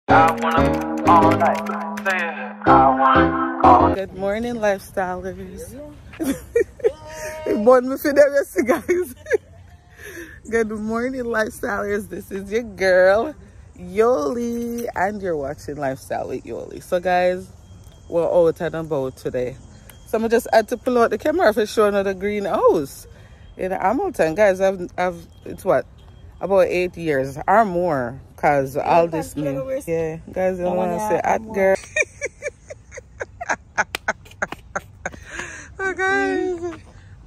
Good morning, lifestylers. Born me for them, yes, guys. Good morning, lifestylers. This is your girl, Yoli, and you're watching Lifestyle with Yoli. So, guys, we're out and about today. So, I just had to pull out the camera for showing the greenhouse in Hamilton. Guys, it's what? About 8 years or more, because all this new. Yeah, guys, you don't want to say at girl. So guys,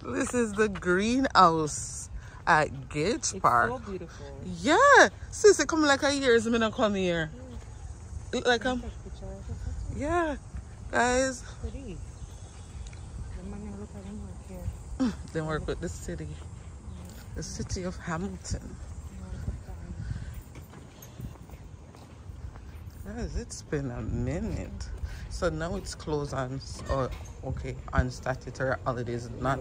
this is the greenhouse at Gage Park. It's so beautiful. Yeah, since it come like a year, it's been come here. Look like yeah, guys. They work with the city of Hamilton. Guys, it's been a minute. So now it's closed on, on statutory holidays, not,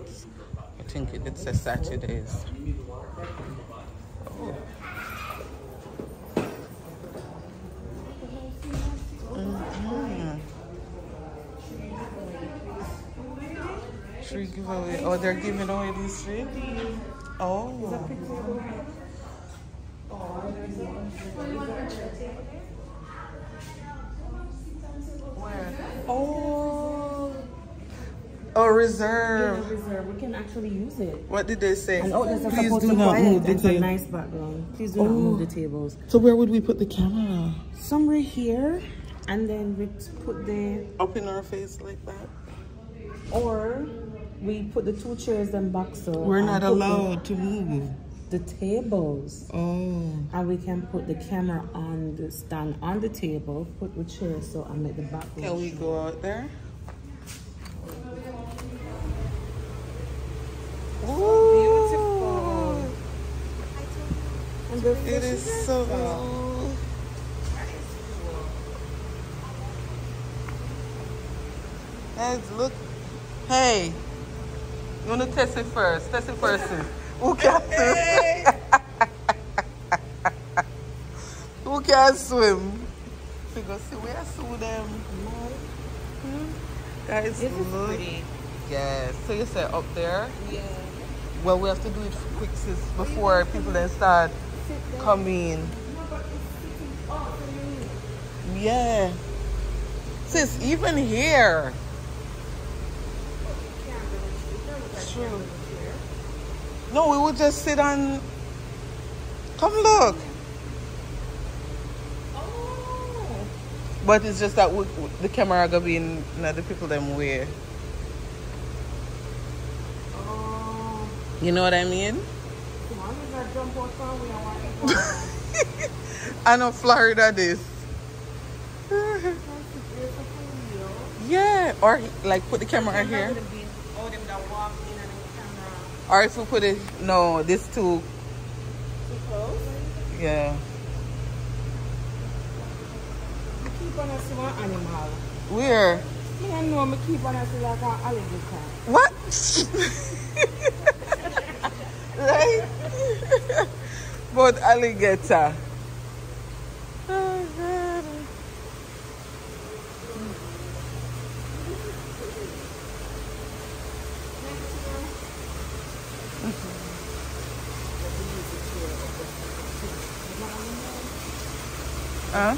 I think it says Saturdays. Oh. Tree giveaway. Oh, they're giving away these trees? Oh. Where? Oh, reserve. Yeah, reserve. We can actually use it. What did they say? And please do not move the tables. A nice background. Please do not move the tables. So where would we put the camera? Somewhere here, and then we put the up in our face like that. Or we put the two chairs then back so we're not allowed to move the tables. Oh. And we can put the camera on the stand on the table, put the chair so I make the background. Can we go out there? Ooh. Beautiful. And it is so cool. Guys, look. Hey, you want to test it first? Test it first. Who can swim? Who can swim? We go see where I saw them. Guys, look. Pretty. Yeah. So you say up there? Yeah. Well, we have to do it quick, sis, before people then start coming. Yeah. Sis, even here. True. No, we would just sit on. Come look. Oh. But it's just that the camera gonna be in the people them way. Oh. You know what I mean? I know Florida this. Yeah, or like put the camera here. Or if we put it, no, this too close? Yeah. I keep on as one animal. Where? I know I keep on as like an alligator. What? Right? But alligator. Oh, God. Huh?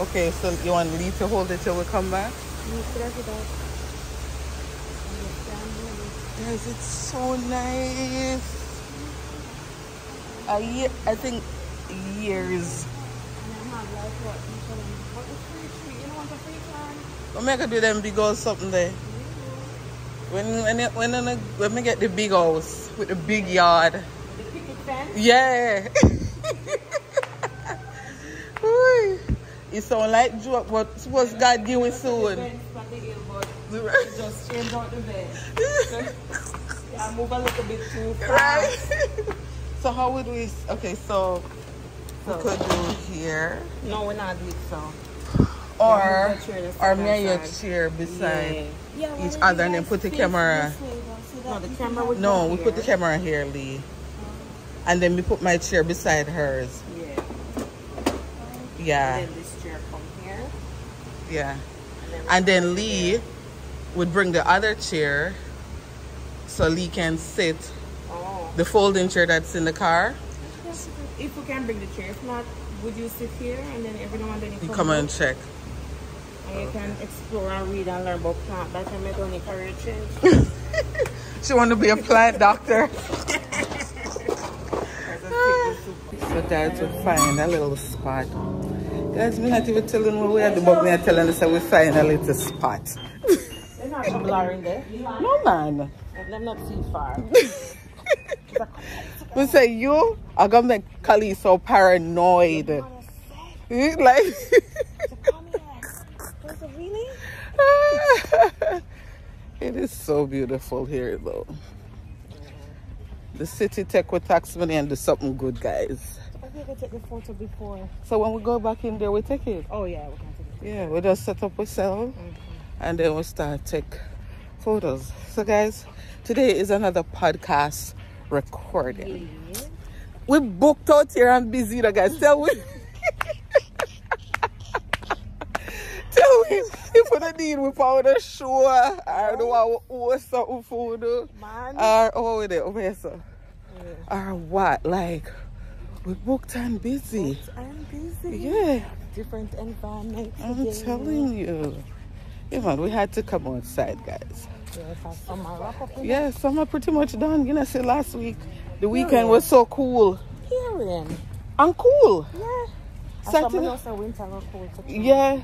Okay, so you want Lee to hold it till we come back? Guys, it's so nice. I think years. I'm gonna do them big house something there. When we get the big house with the big yard. The picket fence? Yeah. It sounds like joke, but suppose God give it soon. Just change out the bed. Yeah, move a little bit too fast. Right? So how would we, okay, so we could do here. No, we're not doing so. Or may your chair beside each other and then put the camera. No, the camera would No, we put the camera here, Lee. And then we put my chair beside hers. Yeah. And then this chair come here. Yeah. And And then Lee would bring the other chair so Lee can sit the folding chair that's in the car. If we can bring the chair, if not, would you sit here and then every now and then You come and check. And you can explore and read and learn about plant. That can make only career change. She want to be a plant doctor. So guys, we find a little spot. Guys, me not even telling what we are doing, but me are telling us that we find a little spot. There's not a blur in there. No man. I'm not too far. We say you are gonna make Kali so paranoid. Like Really? it is so beautiful here though. The city take with tax money and do something good, guys. I think I took the photo before. So when we go back in there, we take it. Oh yeah, we can take it. Yeah, we just set up ourselves and then we start take photos. So guys, today is another podcast recording. Yeah. We booked out here and busy, the guys. Tell me. Tell me if we don't need we found a show or do I owe something food Man. or over there, over here, so. Or what? Like we booked and busy. I'm busy. Yeah. Different environment. I'm telling you. Yeah, man, we had to come outside, guys. Yeah, summer wrap up. Yeah, summer pretty much done. You know, see last week, the weekend was so cool. Hearing. And cool. Yeah. Saturday. Also winter was cool too. Yeah.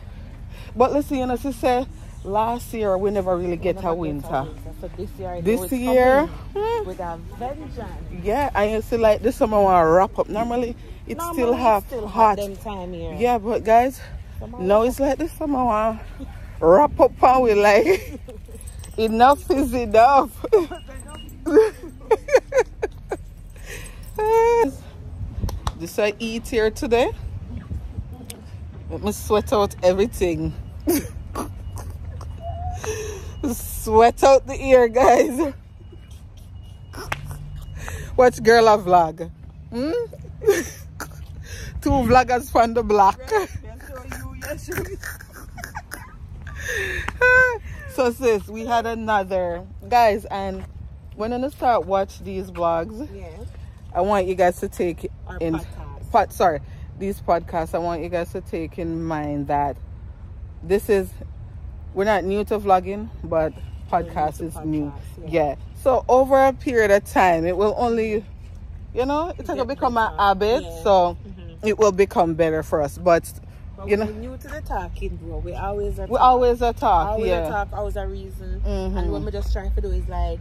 But listen, you know, she said last year we never really get a winter. So this year, I know This it's year, coming with a vengeance. yeah, and you see like this summer want to wrap up. Normally it's still hot. Them time here. Yeah, but guys, now it's like this summer want wrap up and we like enough is enough. This I eat here today. Let me sweat out everything. Sweat out the ear, guys. Watch girl a vlog. Two vloggers from the block. So sis, we had another guys, and when I start watch these vlogs, I want you guys to take these podcasts, I want you guys to take in mind that we're not new to vlogging, but podcast is new. Yeah. So over a period of time, it will only, you know, it's going to become a habit. Yeah. So it will become better for us. But you know, we're new to the talking, bro. We always are talk. Always a talk, always a reason. And what we're just trying to do is like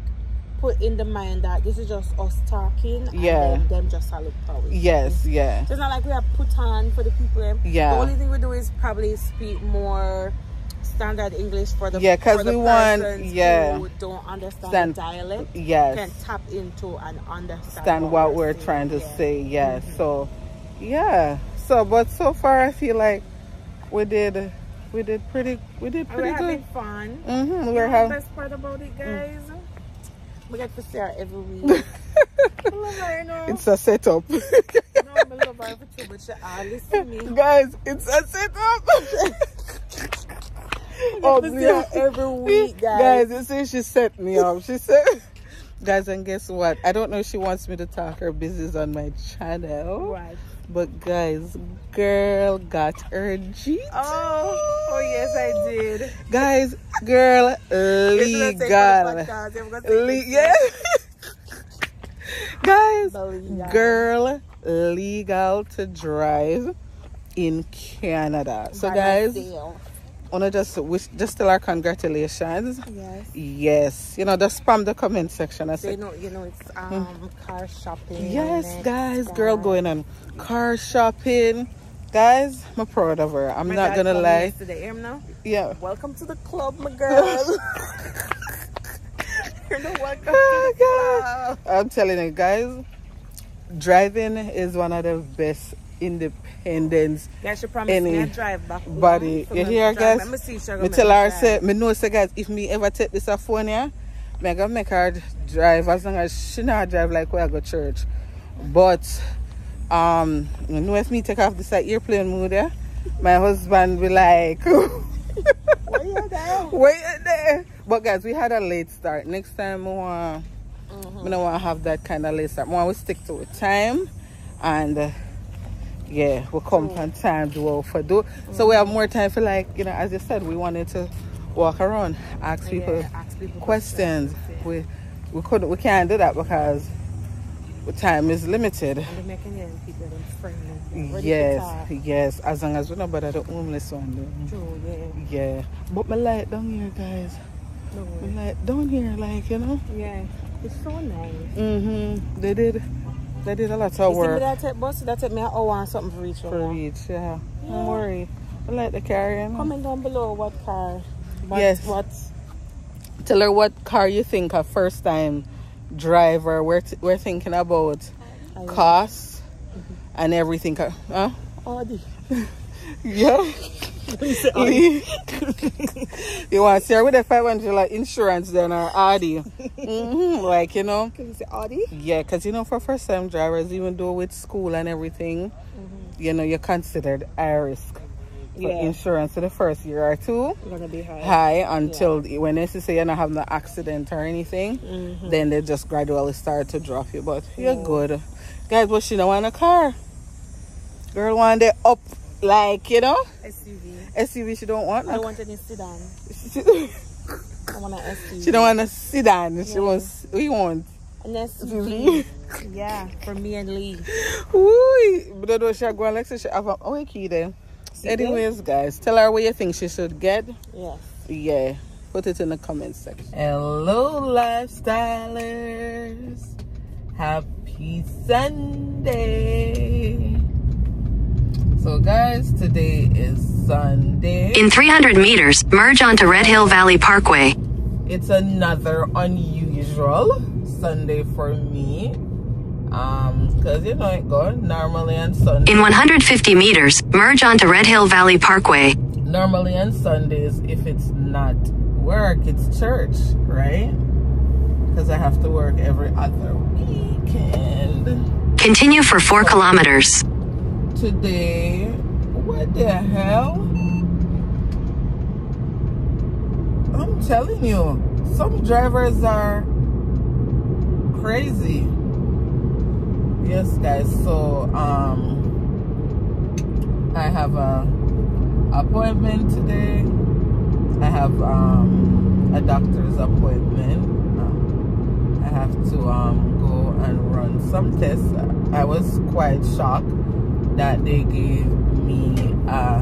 put in the mind that this is just us talking and then them just a look power. Yes, yeah. So it's not like we have put on for the people. Yeah. The only thing we do is probably speak more standard English for the because we want who don't understand the dialect. Yes. Can tap into and understand what we're trying to say. Yeah. So So but so far I feel like we did pretty good. We're having fun. We're having the best part about it, guys. We get to see her every week. I love her, you know. It's a setup. No, I love her too, but she listen to me. Guys, it's a setup. Oh, yeah, every week, guys. You see, she set me up. She said, guys, and guess what? I don't know if she wants me to talk her business on my channel. Right. But guys, girl got her G. Oh yes, I did. Guys, girl legal. Yeah. Guys, girl legal to drive in Canada. So guys, I want to just tell our congratulations. Yes. You know, just spam the comment section. I said, you know, it's car shopping. Yes, guys, girl going on car shopping. Guys, I'm proud of her. I'm not gonna lie. Yesterday, yeah. Welcome to the club, my girl. Welcome to the club. I'm telling you, guys, driving is one of the best independence. Guys, she promised me a drive back home. Body. You hear, guys? Me tell her, say, me know, say, guys, if me ever take this phone here, me gonna make her drive as long as she not drive like where I go church. But you know, if me take off this airplane mode there, my husband be like, where you there? Where you there? But guys, we had a late start. Next time we want, we don't want to have that kind of late start. We want to stick to time, and yeah, we'll come on time to what for do. So we have more time for, like, you know, as you said, we wanted to walk around, ask people questions. We can't do that because the time is limited. Yes, as long as we know about the homeless one though. True, yeah. But my light down here, guys. My light down here, like, you know. Yeah, it's so nice. They did a lot of work. That take bus, that take me an hour and something for reach. Yeah. Don't worry. I like the car, you know. Comment down below what car. What? Tell her what car you think a first time driver. We're thinking about cost and everything. Huh? Audi. Yeah. You want to see her with a 500 like insurance then, or Audi? Like, you know. Can you say Audi? Yeah, because you know, for first time drivers, even though with school and everything, you know, you're considered high risk. For insurance for the first year or two, it's gonna be high until when they say you're not having an accident or anything, then they just gradually start to drop you. But you're good, guys. But she don't want a car. Girl want it up, like, you know, SUV. She don't want. I don't want any sedan. I want an SUV. She don't want a sedan. She wants. We want an SUV. Yeah, for me and Lee. Ooh, but though she go on like she have a key there. Anyways, guys, tell her what you think she should get. Yes. Yeah. Put it in the comments section. Hello, lifestylers. Happy Sunday. So, guys, today is Sunday. In 300 meters, merge onto Red Hill Valley Parkway. It's another unusual Sunday for me. Because, you know, it goes normally on Sundays. In 150 meters, merge onto Red Hill Valley Parkway. Normally on Sundays, if it's not work, it's church, right? Because I have to work every other weekend. Continue for 4 kilometers. Today, what the hell? I'm telling you, some drivers are crazy. Yes, guys, so I have a appointment today. I have a doctor's appointment. I have to go and run some tests. I was quite shocked that they gave me a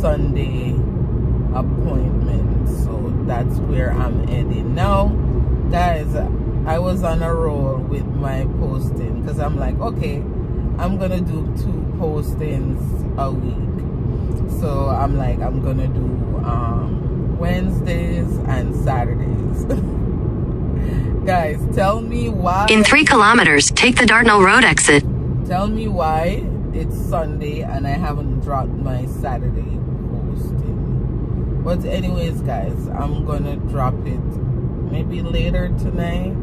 Sunday appointment, so that's where I'm heading now, guys. I was on a roll with my posting because I'm like, okay, I'm gonna do 2 postings a week. So I'm like, I'm gonna do Wednesdays and Saturdays. Guys, tell me why. In 3 kilometers, take the Dartnell Road exit. Tell me why it's Sunday and I haven't dropped my Saturday posting. But anyways, guys, I'm gonna drop it maybe later tonight.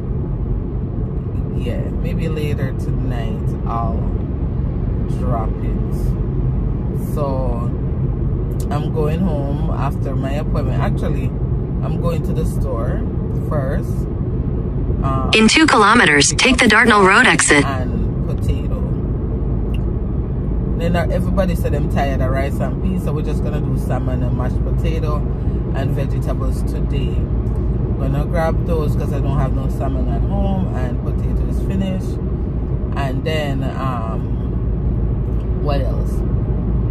Yeah, maybe later tonight I'll drop it. So I'm going home after my appointment. Actually, I'm going to the store first. In 2 kilometers, take the Dartnell Road exit. And potato. Then everybody said I'm tired of rice and peas, so we're just gonna do salmon and mashed potato and vegetables today. I'm gonna grab those because I don't have no salmon at home, and potato is finished. And then what else?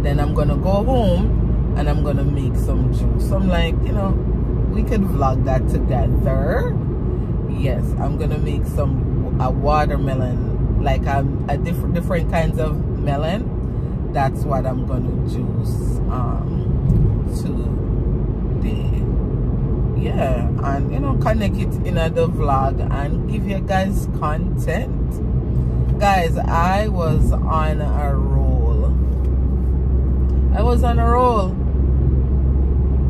Then I'm gonna go home and I'm gonna make some juice. So I'm like, you know, we could vlog that together. Yes, I'm gonna make a watermelon, like a different kinds of melon. That's what I'm gonna juice today. Yeah, and you know, connect it in the vlog and give you guys content. Guys, I was on a roll.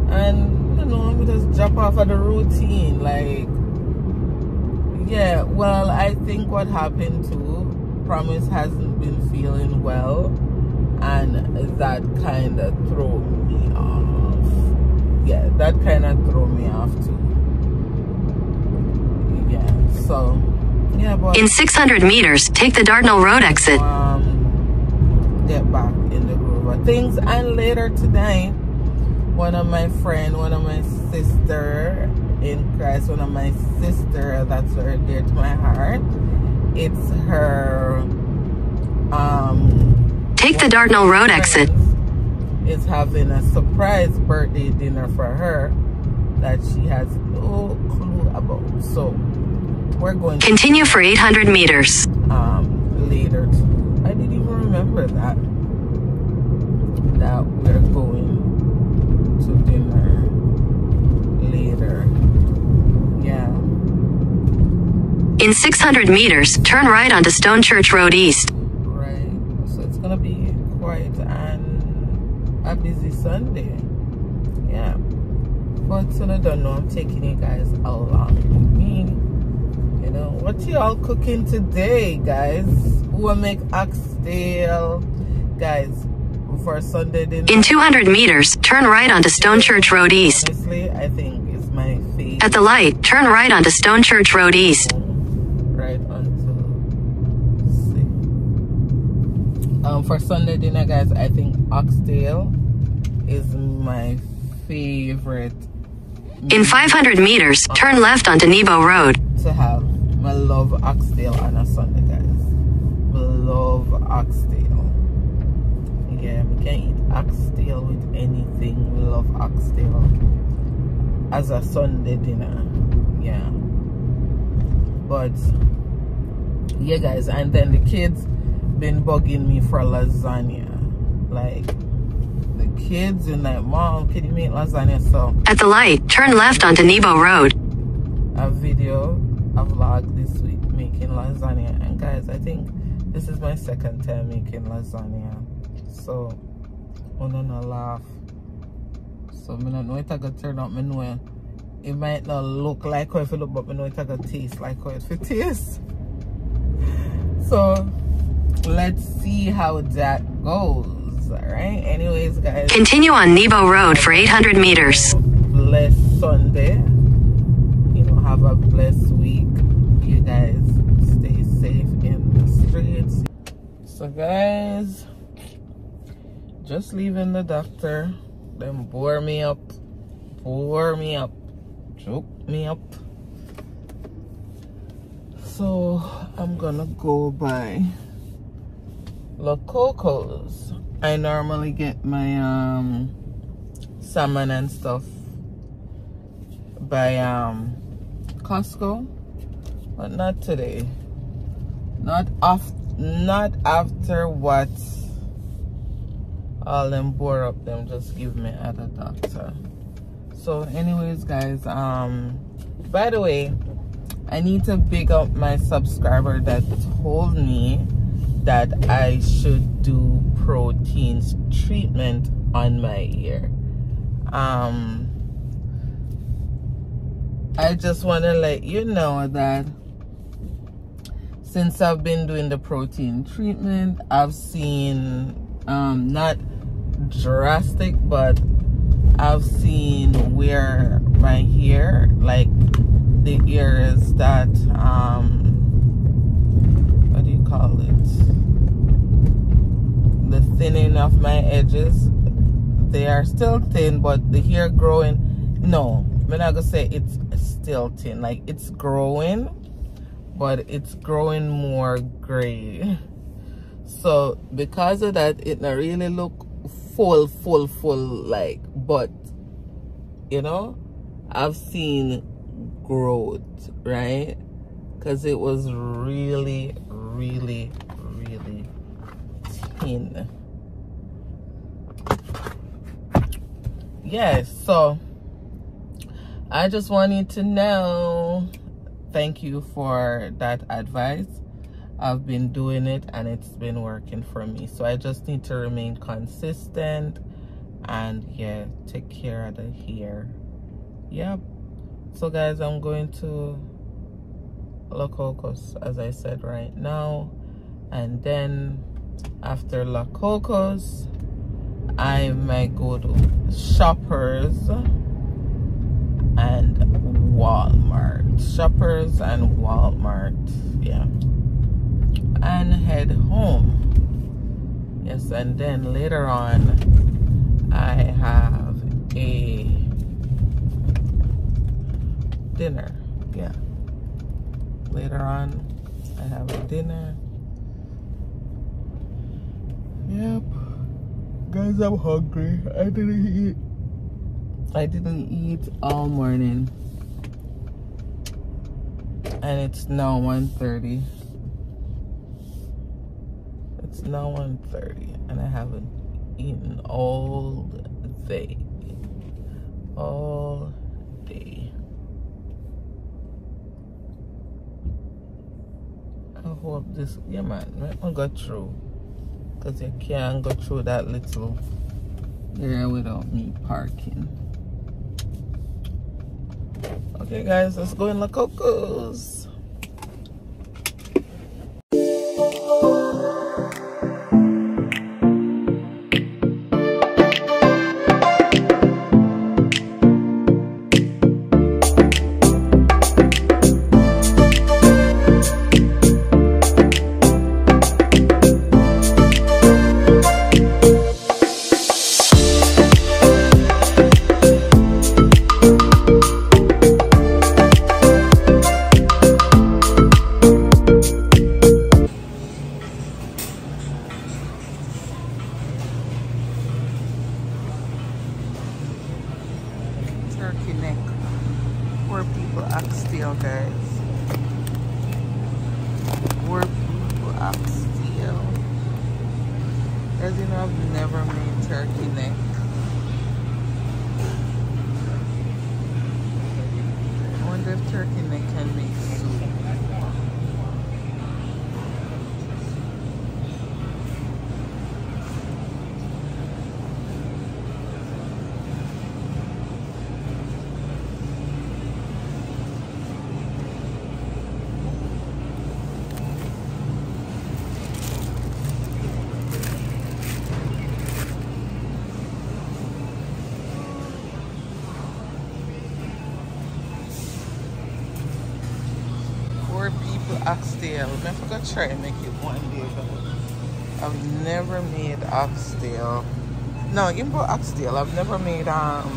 And you know, let me just jump off of the routine. Like, yeah, well, I think what happened too, Promise hasn't been feeling well, and that kind of threw me off. Yeah, that kind of threw me off too. Yeah, so yeah, but in 600 meters, take the Dartnell Road exit. Get back in the groove of things. And later today, one of my sister in Christ, one of my sister that's very dear to my heart, it's her take the Dartnell Road exit. Is having a surprise birthday dinner for her that she has no clue about. So we're going to continue for 800 meters. Later. I didn't even remember that we're going to dinner later. Yeah. In 600 meters, turn right onto Stone Church Road East. Right. So it's gonna be quite a busy Sunday. Yeah. But so I don't know, I'm taking you guys along with me. You know, what y'all cooking today, guys? Who will make oxtail, guys, for Sunday dinner? In 200 meters, turn right onto Stone Church Road East. Honestly, I think it's my favorite. At the light, turn right onto Stone Church Road East. Right onto, for Sunday dinner, guys, I think oxtail is my favorite. In 500 meters, turn left onto Nebo Road. To have. I love oxtail on a Sunday, guys. I love oxtail. Yeah, we can eat oxtail with anything. We love oxtail as a Sunday dinner. Yeah. But yeah, guys, and then the kids been bugging me for lasagna. Like, the kids and like, Mom, can you make lasagna? So at the light, turn left onto Nebo Road. A vlog this week making lasagna, and guys, I think this is my second time making lasagna, so I'm gonna laugh. So I don't know if it's gonna turn out. I know it might not look like how it look, but I know it's gonna taste like how it tastes. So let's see how that goes. All right, anyways, guys, continue on Nebo Road for 800 meters. Blessed Sunday. You know, have a blessed week. You guys stay safe in the streets. So guys, just leaving the doctor. Them bore me up, choke me up. So I'm gonna go by La Coco's. I normally get my salmon and stuff by Costco, but not today. Not after what all them bore up them just give me at the doctor. So anyways, guys, by the way, I need to big up my subscriber that told me that I should do protein treatment on my ear. I just want to let you know that since I've been doing the protein treatment, I've seen not drastic, but I've seen where my hair, like the areas that what do you call it, the thinning of my edges, they are still thin, but the hair growing, no, I'm not gonna say it's still thin, like it's growing, but it's growing more gray. So because of that, it not really look full like, but you know, I've seen growth, right? Because it was really thin. Yes, so I just wanted to know, thank you for that advice. I've been doing it and it's been working for me. So I just need to remain consistent and yeah, take care of the hair. Yep. So guys, I'm going to La Cocos, as I said, right now, and then After La Cocos, I might go to Shoppers and Walmart. Shoppers and Walmart, yeah. And head home. Yes, and then later on, I have a dinner. Yeah. Later on, I have a dinner. Yep. Guys, I'm hungry. I didn't eat all morning. And it's now 1:30. It's now 1:30 and I haven't eaten all day. All day. I hope this, yeah man, let me go through. Because you can't go through that little area without me parking. Okay guys, let's go in La Cocos. Turkey neck. Poor people act still, guys. Poor people act still. As you know, I've never made turkey neck. I wonder if turkey neck can make soup. Oxtail. I forgot to try and make it one day, but I've never made oxtail. No, even for oxtail, I've never made what's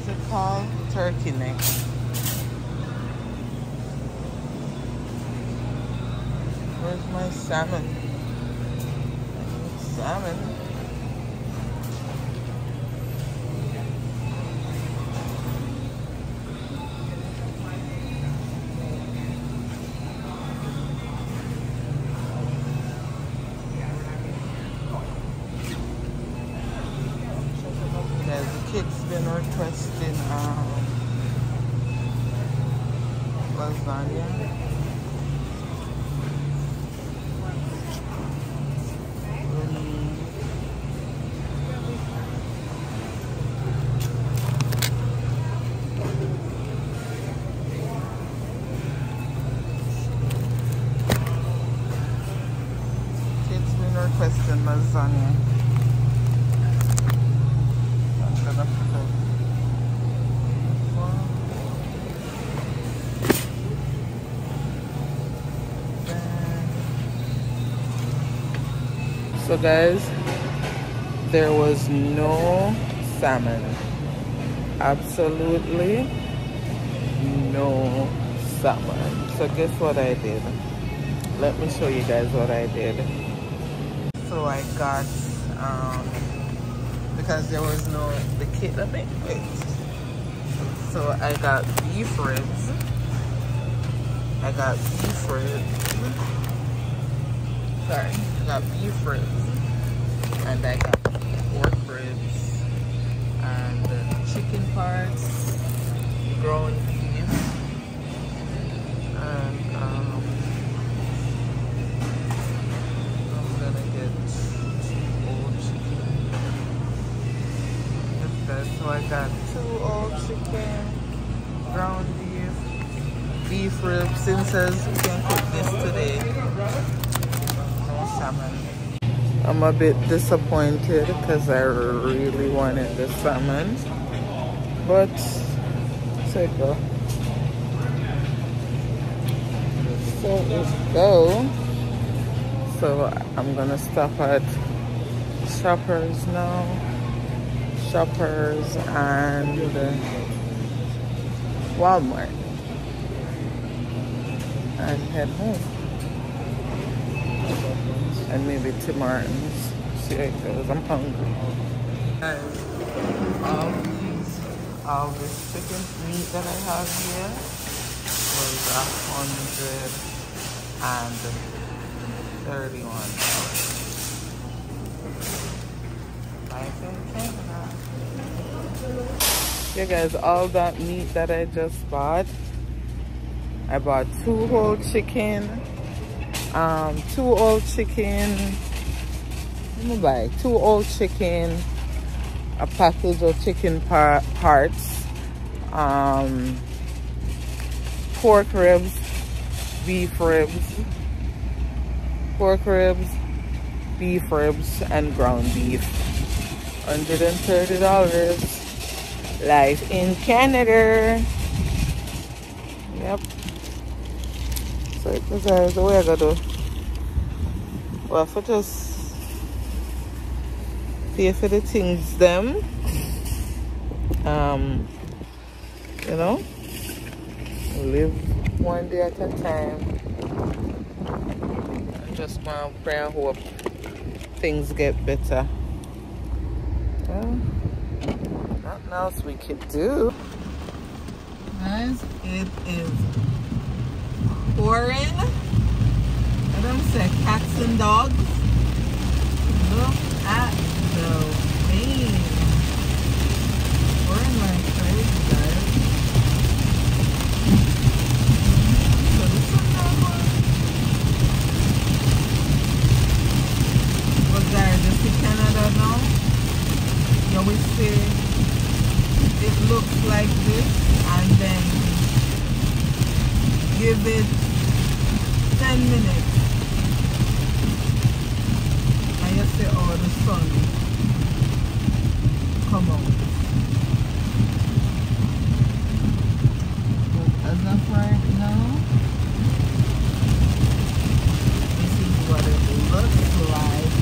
it called? Turkey neck. Where's my salmon? I need salmon. Kids been requesting lasagna. Kids been requesting lasagna. So guys, there was no salmon. Absolutely no salmon. So guess what I did? Let me show you guys what I did. So I got, because there was no, the kit, let me wait. So I got beef ribs. I got beef ribs. Sorry, I got beef ribs. And I got pork ribs. And chicken parts. Ground beef. And I'm gonna get old chicken. So I got 2 old chicken, ground beef ribs. Since says we can cook this today. No salmon. I'm a bit disappointed because I really wanted the salmon, but so it go. So it go. So I'm gonna stop at Shoppers now. Shoppers and Walmart and head home. And maybe Tim Martin's. See how it goes. I'm hungry. Guys, all this chicken meat that I have here was $131. Yeah, guys, all that meat that I just bought, I bought 2 whole chicken. 2 whole chicken. Let me buy 2 whole chicken, a package of chicken parts, pork ribs, beef ribs, pork ribs, beef ribs, and ground beef. $130. Life in Canada. Yep. So it was the way I gotta do. Well, for just pay for the things them. You know, live one day at a time. I just want to pray and hope things get better. Well, nothing else we could do. Guys, it is pouring. I don't say cats and dogs. Look at the rain. Pouring like crazy, guys. So this one now, but guys, you see Canada now? You always say it looks like this, and then give it 10 minutes and you see all the sun come out. But as of right now, this is what it looks like.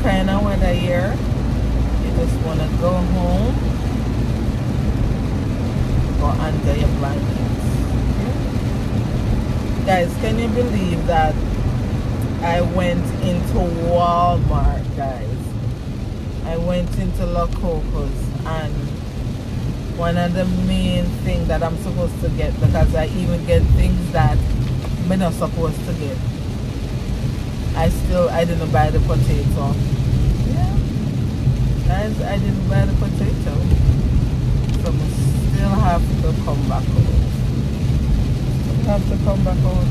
Kind of weather here. You just want to go home, go under your blankets. Guys, can you believe that I went into Walmart, guys? I went into La Cocos, and one of the main things that I'm supposed to get, because I even get things that I'm not supposed to get, I didn't buy the potato. Yeah. Guys, I didn't buy the potato. So I still have to come back out.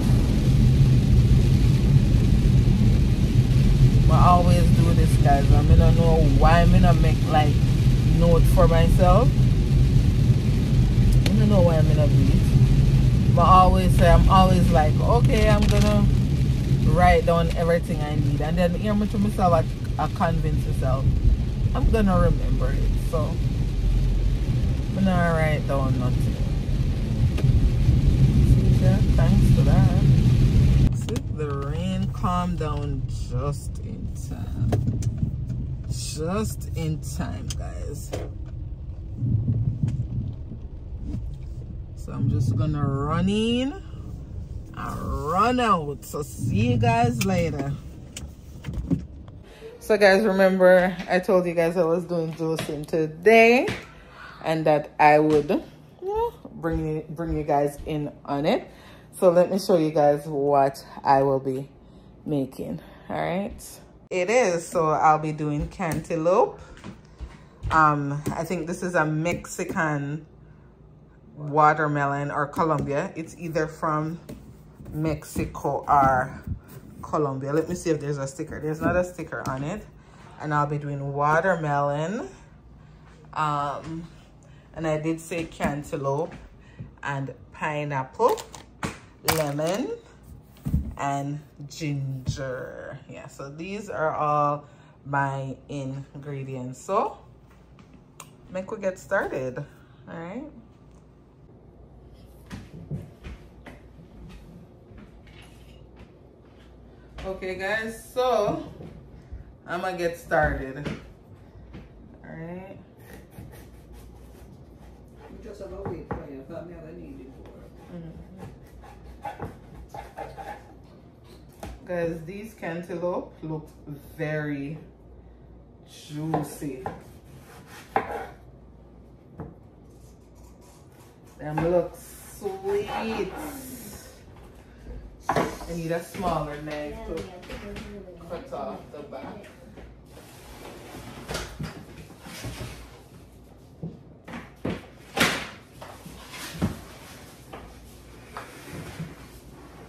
I always do this, guys. I don't know why I don't make like note for myself. I don't know why I'm gonna do it. But I'm always like, okay, I'm gonna write down everything I need, and then hear me to myself, I convince myself I'm gonna remember it. So I'm gonna write down nothing. See that? Thanks for that. See, the rain calmed down just in time. Just in time, guys. So I'm just gonna run in and run out. So see you guys later. So guys, remember I told you guys I was doing juicing today and that I would bring you guys in on it. So let me show you guys what I will be making. All right, it is, so I'll be doing cantaloupe, I think this is a Mexican watermelon or Colombia. It's either from Mexico or Colombia. Let me see if there's a sticker. There's not a sticker on it. And I'll be doing watermelon. And I did say cantaloupe and pineapple, lemon, and ginger. Yeah, so these are all my ingredients. So make we get started. All right. Okay guys, so I'm gonna get started. All right. Just about wait for you, but me I need it for. Guys, these cantaloupe look very juicy. Them look sweet. I need a smaller knife to cut off the back.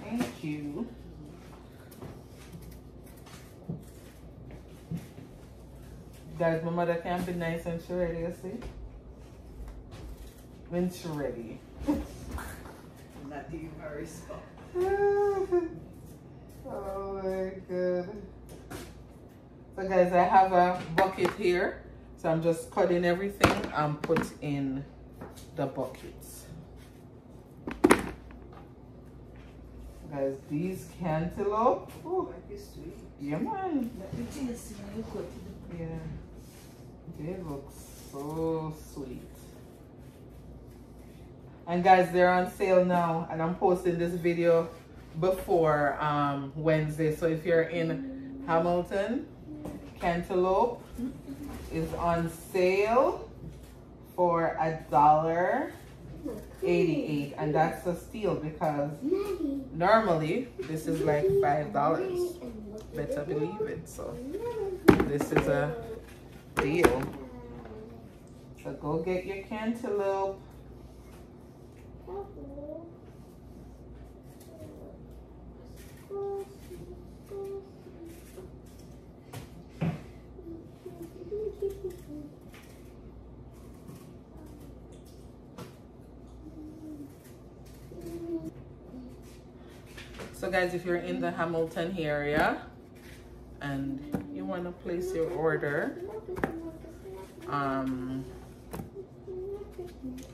Thank you. Guys, my mother can be nice and she ready, you see? When she ready. Not even very small. Oh my god. So guys, I have a bucket here. So I'm just cutting everything and put in the buckets. Guys, these cantaloupe. Oh, Sweet. yeah man. Let me taste when you cut it. Yeah. They look so sweet. And guys, they're on sale now, and I'm posting this video before Wednesday. So if you're in Hamilton, cantaloupe is on sale for $1.88, and that's a steal because normally this is like $5. Better believe it. So this is a deal. So go get your cantaloupe. So guys, if you're in the Hamilton area and you want to place your order,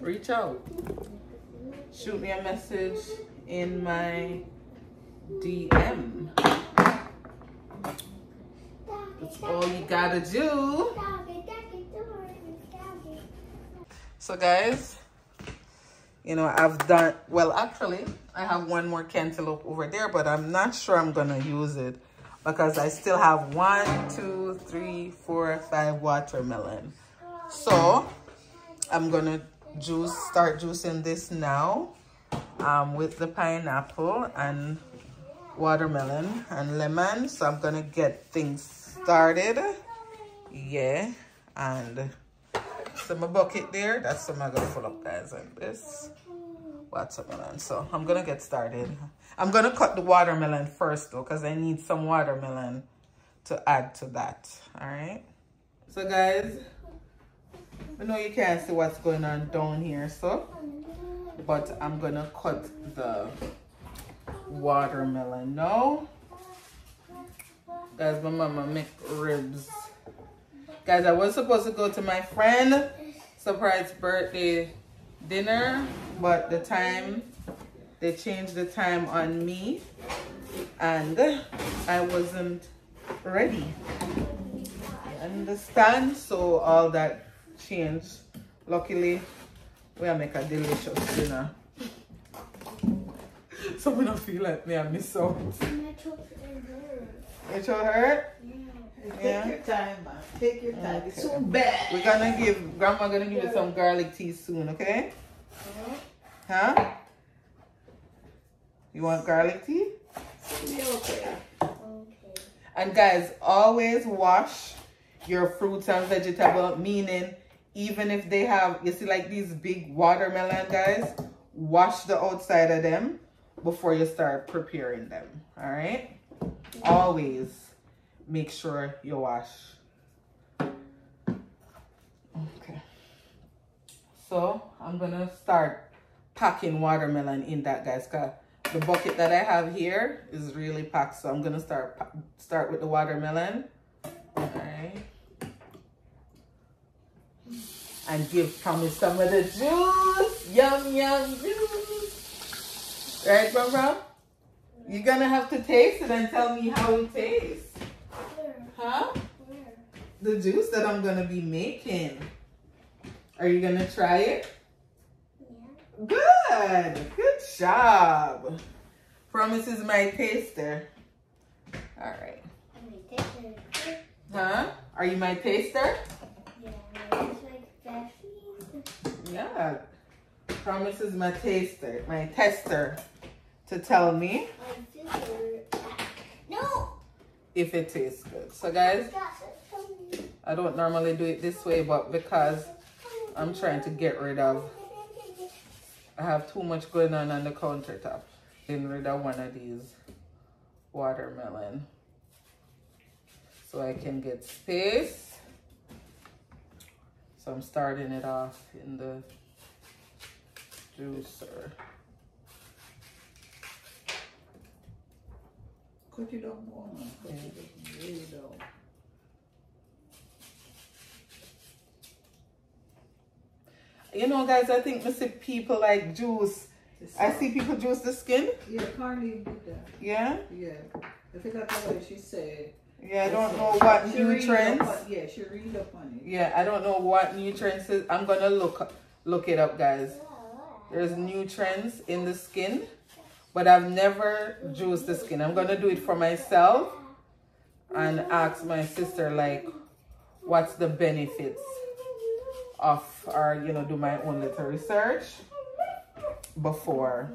reach out. Shoot me a message in my DM. That's all you gotta do. So guys, you know, I've done, well actually, I have one more cantaloupe over there, but I'm not sure I'm gonna use it because I still have 1, 2, 3, 4, 5 watermelon. So I'm gonna start juicing this now with the pineapple and watermelon and lemon. So I'm gonna get things started. Yeah, and so my bucket there, that's what I'm gonna fill up, guys, and this watermelon. So I'm gonna get started. I'm gonna cut the watermelon first though, because I need some watermelon to add to that. All right, so guys, I know you can't see what's going on down here, so but I'm gonna cut the watermelon now. Guys, my mama make ribs. Guys, I was supposed to go to my friend's surprise birthday dinner, but the time, they changed the time on me and I wasn't ready. You understand? So all that changed. Luckily, we make a delicious dinner. So we don't feel like me I miss out. It should hurt? Yeah. Take your time, man. Take your time. Okay. It's so bad. We're gonna give, Grandma gonna give you some garlic tea soon, okay? Huh? You want garlic tea? Yeah, okay. And guys, always wash your fruits and vegetables, meaning even if they have, you see like these big watermelon, guys, wash the outside of them before you start preparing them. All right, always make sure you wash. Okay, so I'm gonna start packing watermelon in that, guys, because the bucket that I have here is really packed. So I'm gonna start with the watermelon. All right, and give Tommy some of the juice. Yum, yum, juice. Right, Brum? You're gonna have to taste it and tell me how it tastes. Huh? The juice that I'm gonna be making. Are you gonna try it? Yeah. Good job. Promise is my taster. All right. Huh? Are you my taster? Yeah. Promise is my taster, my tester, to tell me if it tastes good. So guys, I don't normally do it this way, but because I'm trying to get rid of, I have too much going on the countertop. Getting rid of one of these watermelon so I can get space. So I'm starting it off in the juicer. Cut it up more. Cut it up really down. You know, guys, I think I see people like juice. I see people juice the skin. Yeah, Carly did that. Yeah? Yeah. I think that's what she said. Yeah, I don't know what nutrients. Yeah, she read up on it. Yeah, I don't know what nutrients is. I'm gonna look it up, guys. There's nutrients in the skin, but I've never juiced the skin. I'm gonna do it for myself and ask my sister like what's the benefits of, or you know, do my own little research before,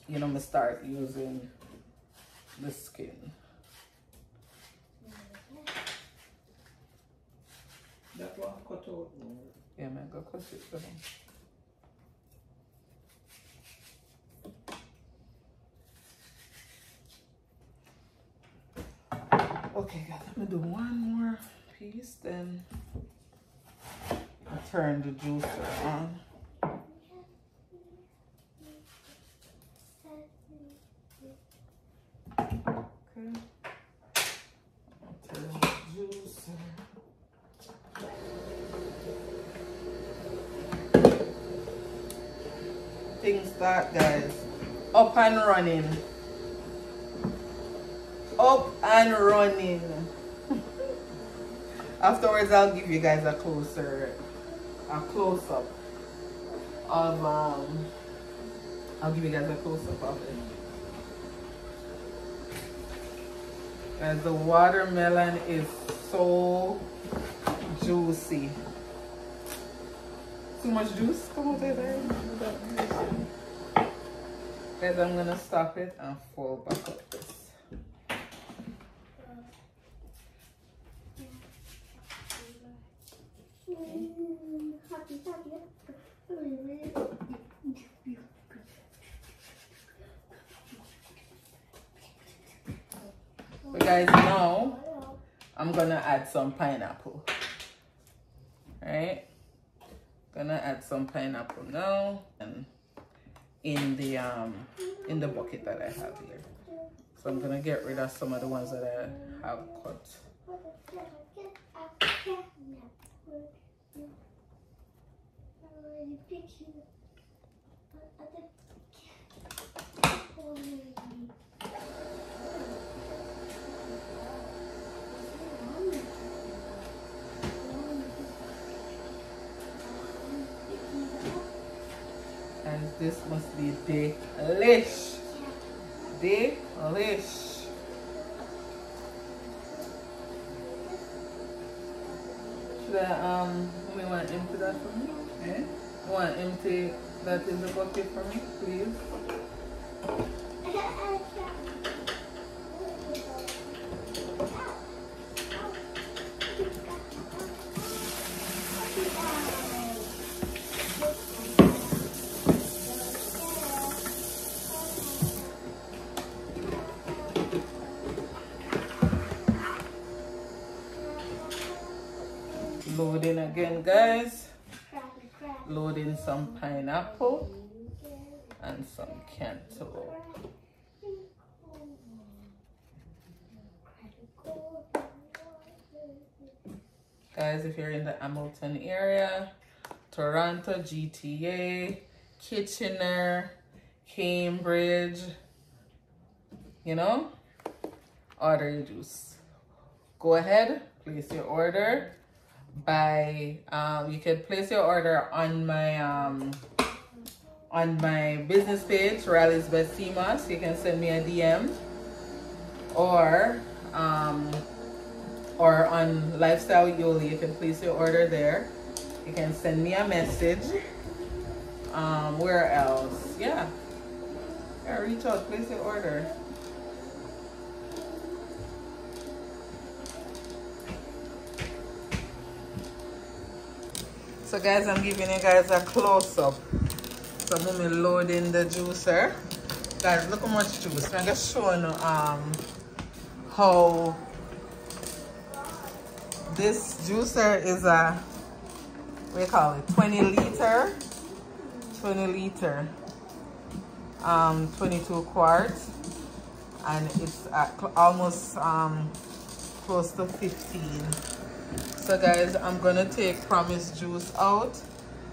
you know, me start using the skin. That one cut out more. Yeah, man, go cut it down. Okay, guys, I'm gonna do one more piece, then I'll turn the juicer on. Okay. I'll turn the juicer. Things that, guys, up and running. Up and running. Afterwards, I'll give you guys a close-up of I'll give you guys a close-up of it. Guys, the watermelon is so juicy. Too much juice? Come over there. Guys, I'm gonna stop it and fold back up this. So guys, now I'm gonna add some pineapple. Right? Gonna add some pineapple now and in the bucket that I have here. So I'm gonna get rid of some of the ones that I have cut. And this must be delish. Delish. Should I we want to empty that for me? Eh? You want to empty that in the bucket for me, please? Loading again, guys. Loading some pineapple and some cantaloupe. Guys, if you're in the Hamilton area, Toronto, GTA, Kitchener, Cambridge, you know, order your juice. Go ahead, place your order by you can place your order on my business page, Riley's Best CMOS. You can send me a DM or on Lifestyle with Yoli. You can place your order there. You can send me a message. Where else? Yeah, reach out, place your order. So guys, I'm giving you guys a close-up. So I'm gonna load in the juicer. Guys, look how much juice. I'm just showing you how this juicer is a, what do you call it, 20 liter, 22 quarts, and it's almost close to 15. So guys, I'm gonna take Promise juice out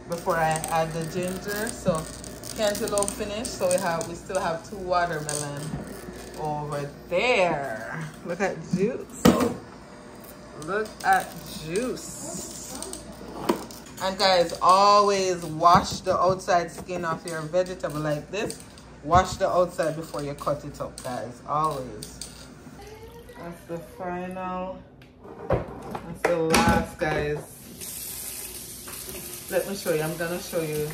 before I add the ginger. So cantaloupe finished, so we still have 2 watermelon over there. Look at juice. Look at juice. And guys, always wash the outside skin off your vegetable like this. Wash the outside before you cut it up, guys. Always. That's the final. That's the last, guys. Let me show you. I'm gonna show you.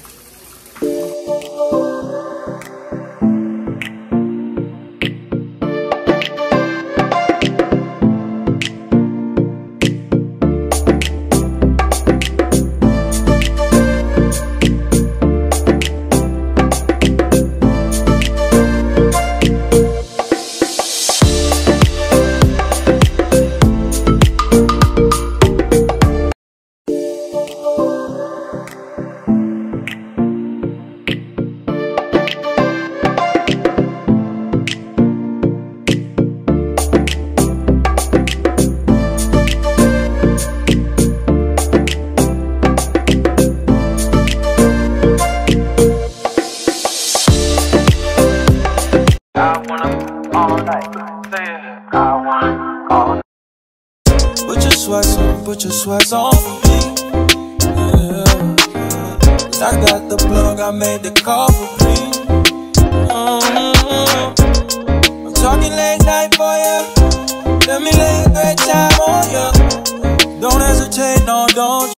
Put your sweats on for me. Yeah. I got the plug, I made the call for me. I'm talking late night for ya. Let me lay a great time on ya. Don't hesitate, no, don't.